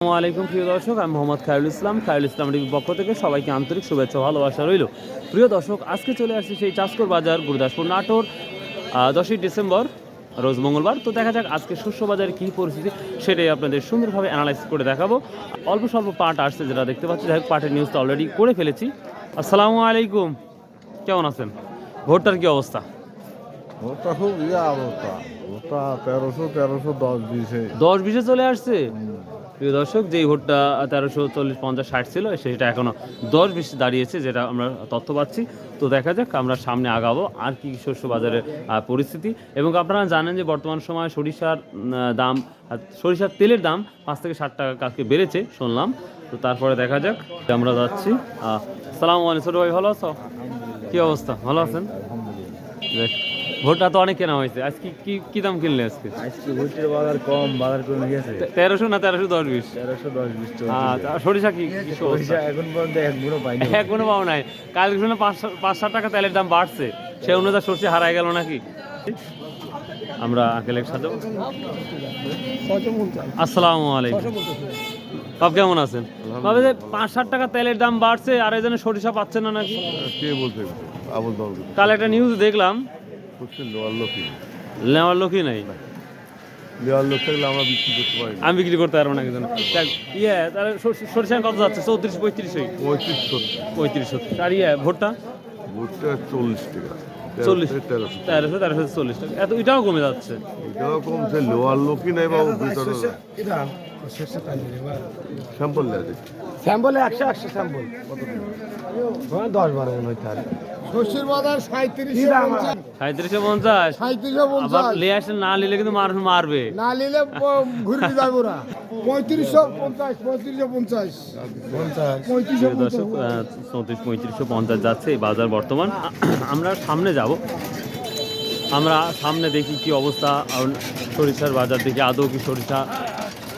আসসালামু আলাইকুম প্রিয় দর্শক, আমি মোহাম্মদ খায়রুল ইসলাম টিভির পক্ষ থেকে সবাইকে আন্তরিক শুভেচ্ছা ভালোবাসা রইল। প্রিয় দর্শক, আজকে চলে আসছি সেই চাষকর বাজার গুরুদাসপুর নাটোর 10ই ডিসেম্বর রোজ মঙ্গলবার। তো দেখা যাক আজকে শস্য বাজারে কী পরিস্থিতি সেটাই আপনাদের সুন্দরভাবে অ্যানালাইজ করে দেখাবো। অল্প স্বল্প পাট আসছে যেটা দেখতে পাচ্ছি, যাই হোক পাটের নিউজটা অলরেডি করে ফেলেছি। আসসালামু আলাইকুম, কেমন আছেন? ভোটটার কি অবস্থা? ওটা খুব অবস্থা, ওটা 1310 20 চলে আসছে। প্রিয় দর্শক, যেই ভোটটা 1340-50-60 ছিল সেটা এখনও 10-20 দাঁড়িয়েছে, যেটা আমরা তথ্য পাচ্ছি। তো দেখা যাক আমরা সামনে আগাবো আর কি শস্য বাজারের পরিস্থিতি। এবং আপনারা জানেন যে বর্তমান সময়ে সরিষার দাম, সরিষার তেলের দাম 5 থেকে 60 টাকা কালকে বেড়েছে শুনলাম। তো তারপরে দেখা যাক, আমরা যাচ্ছি। আসসালামু আলাইকুম ছোট ভাই, ভালো আছো? কি অবস্থা, ভালো আছেন? দেখ, ভোটটা তো অনেক কেনা হয়েছে। আজকে কি কি দাম কিনলে আজকে? আজকে ভুট্টির বাজার কম, বাজার কমে গেছে 1300 না 1310-20? 1310-20 সরিষা কি সরিষা এখন পর্যন্ত এক গুঁড়ো পাইনি, এখনো পাও নাই? কালকে শুনে 5-7 টাকা তেলের দাম বাড়ছে, সে অনুযায়ী সরষে হারায় গেল নাকি? আমরা আঙ্কেলের সাথে। আসসালামু আলাইকুম, সব কেমন আছেন? তবে যে 5-7 টাকা তেলের দাম বাড়ছে আর এই জন্য সরিষা পাচ্ছে না নাকি? কে বলতে আবুল দল কাল একটা নিউজ দেখলাম, লোয়ার লোকই নেওয়ার লোকই নাই। লোয়ার লোক থাকলে আমরা বিক্রি করতে পারি না। আমি বিক্রি করতে পারবো না কিন্তু। তাহলে সরিষা কত যাচ্ছে? 34-35? 35-70। আর ভোটটা ভুট্টা 40 টাকা, 40, 1300 1340 টাকা। এত এটাও কমে যাচ্ছে। এটাও কমছে, লোয়ার লোকই নাই বাবু ভিতরে। স্যাম্পল আছে, স্যাম্পলে 100 স্যাম্পল 10-12 মনে হইতে পারে। শস্যের বাজার 3750। আবার লিয়ে আসলে না নিলে কিন্তু মানুষ মারবে। না নিলে ঘুরবি যাবো না। 3550 দর্শক, 34-3550 যাচ্ছে এই বাজার বর্তমান। আমরা সামনে যাব, আমরা সামনে দেখি কি অবস্থা। সরিষার বাজার দেখি আদৌ কি সরিষা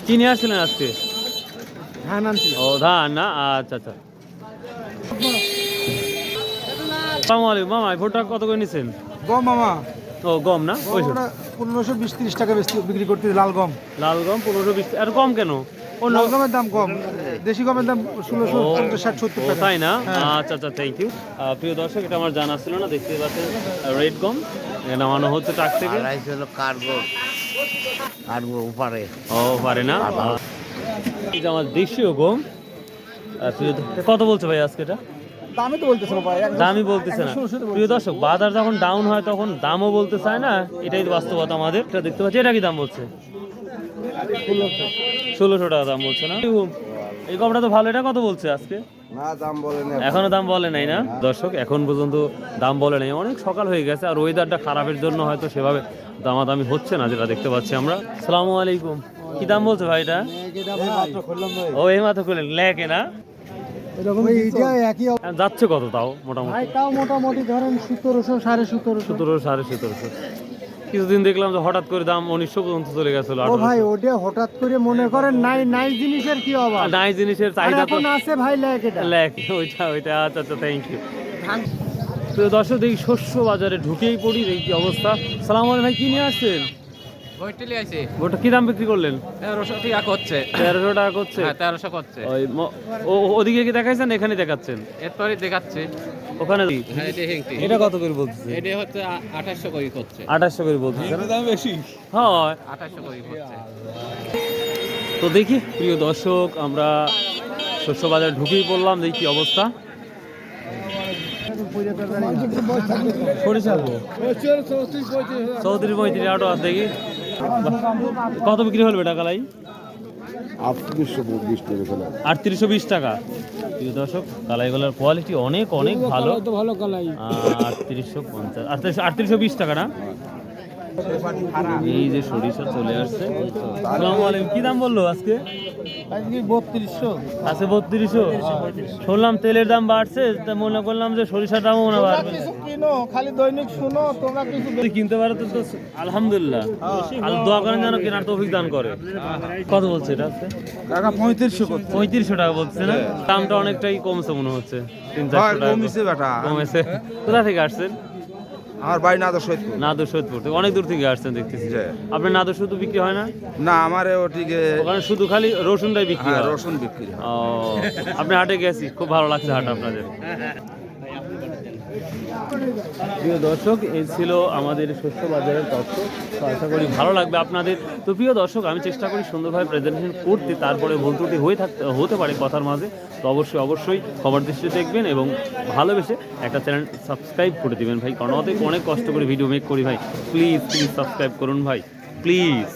কিনে আসছিলেন আজকে? ধান আনছিল। ও ধান না, আচ্ছা আচ্ছা। আসসালামু আলাইকুম মামা, ভোটটা কত করে নিচ্ছেন? গম মামা, ও গম না, ওই 1520-30 টাকা বিক্রি করতে। লাল গম, লাল গম 1520। আর কম কেন? লাল গমের দাম কম, দেশি গমের দাম 1650-60-70 টাকা। তাই না? আচ্ছা আচ্ছা, থ্যাংক ইউ। প্রিয় দর্শক, এটা আমার জানা ছিল না। দেখতে পাচ্ছেন রেড গম নামানো হচ্ছে ট্রাক থেকে। কার্গো উপরে ও পারে না, এই যে আমার দেশীয় গম। কত বলছে ভাই আজকে এটা? দামই তো বলতেছে না ভাই, দামই বলতেছে না। প্রিয় দর্শক, বাজার যখন ডাউন হয় তখন দামও বলতে চায় না, এটাই বাস্তবতা আমাদের। এটা দেখতে পাচ্ছি, এটা কি দাম বলছে? 1600 টাকা দাম বলছে না? এই গমটা তো ভালো, এটা কত বলছে আজকে? না দাম বলে না, এখনো দাম বলে নাই না দর্শক, এখন পর্যন্ত দাম বলে নাই। অনেক সকাল হয়ে গেছে আর ওয়েদারটা খারাপের জন্য হয়তো সেভাবে দামাদামি হচ্ছে না, যেটা দেখতে পাচ্ছি আমরা। আসসালামু আলাইকুম, কি দাম বলছে ভাই এটা? ও এই মাত্র করলেন লেকে না? যাচ্ছে কত তাও মোটামুটি? তাও মোটামুটি ধরেন 1700-1750। 1700-1750। কিছুদিন দেখলাম যে হঠাৎ করে দাম 1900 পর্যন্ত চলে গেছিল। ও ভাই, ওটা হঠাৎ করে মনে করেন নাই জিনিসের কি অভাব, নাই জিনিসের চাহিদা তো এখন আছে ভাই। লেক ওইটা আচ্ছা আচ্ছা, থ্যাংক ইউ। তো দর্শক, দেখি শস্য বাজারে ঢুকেই পড়ি, দেখি কি অবস্থা। সালাম আলাইকুম ভাই, কি নিয়ে আসছেন? ভোটটা কি দাম বিক্রি করলেন? 1300 টাকা করছে। 1300 টাকা করছে? হ্যাঁ 1300 করছে। ওদিকে কি দেখাইছেন, এখানে দেখাচ্ছেন? এরপরে দেখাচ্ছে ওখানে হ্যাঁ, এটা হেংটি। এটা কত করে বলতেছে? এটা হচ্ছে 2800 করে করছে। 2800 করে বলতেছে না? দাম বেশি হয়। 2800 করে করছে। তো দেখি প্রিয় দর্শক, আমরা শস্য বাজারে ঢুকেই পড়লাম, দেখি কি অবস্থা। সরিষা 34-35 আটো আছে দেখি। কত বিক্রি হলো এটা কালাই? 3820 টাকা। প্রিয় দর্শক, কালাইগুলোর কোয়ালিটি অনেক অনেক ভালো। 3850, 3820 টাকা না? এই যে সরিষা চলে আসছে। আসসালামু আলাইকুম, কি দাম বললো আজকে? 3200 আছে 3200। শুনলাম তেলের দাম বাড়ছে, তা মনে করলাম যে সরিষার দামও মনে বাড়বে। কিনো, খালি দৈনিক শুনো তোমরা কিছু। যদি কিনতে পারো তো আলহামদুলিল্লাহ, আর দোয়া করেন যেন কেনার তৌফিক দান করে। কত বলছে এটা আজকে? টাকা 3500 3500 টাকা বলছে না? দামটা অনেকটাই কমছে মনে হচ্ছে, 3-400 টাকা কমেছে। কোথা থেকে আসছেন? আমার বাড়ি নাদর সৈয়দপুর। নাদর সৈয়দপুর থেকে অনেক দূর থেকে আসছেন দেখতেছি। জি। আপনার নাদর শুধু বিক্রি হয় না? না আমার ওটিকে ওখানে শুধু খালি রসুনটাই বিক্রি হয়। রসুন বিক্রি হয়। ও, আপনি হাটে গেছি, খুব ভালো লাগছে হাট আপনাদের। প্রিয় দর্শক, এই ছিল আমাদের শস্য বাজারের তথ্য। তো আশা করি ভালো লাগবে আপনাদের। তো প্রিয় দর্শক, আমি চেষ্টা করি সুন্দরভাবে প্রেজেন্টেশন করতে, তারপরে ভুল ত্রুটি হতে পারে কথার মাঝে। তো অবশ্যই খবর দৃষ্টিতে দেখবেন এবং ভালোবেসে একটা চ্যানেল সাবস্ক্রাইব করে দিবেন ভাই, কারণ অনেক কষ্ট করে ভিডিও মেক করি ভাই। প্লিজ সাবস্ক্রাইব করুন ভাই, প্লিজ।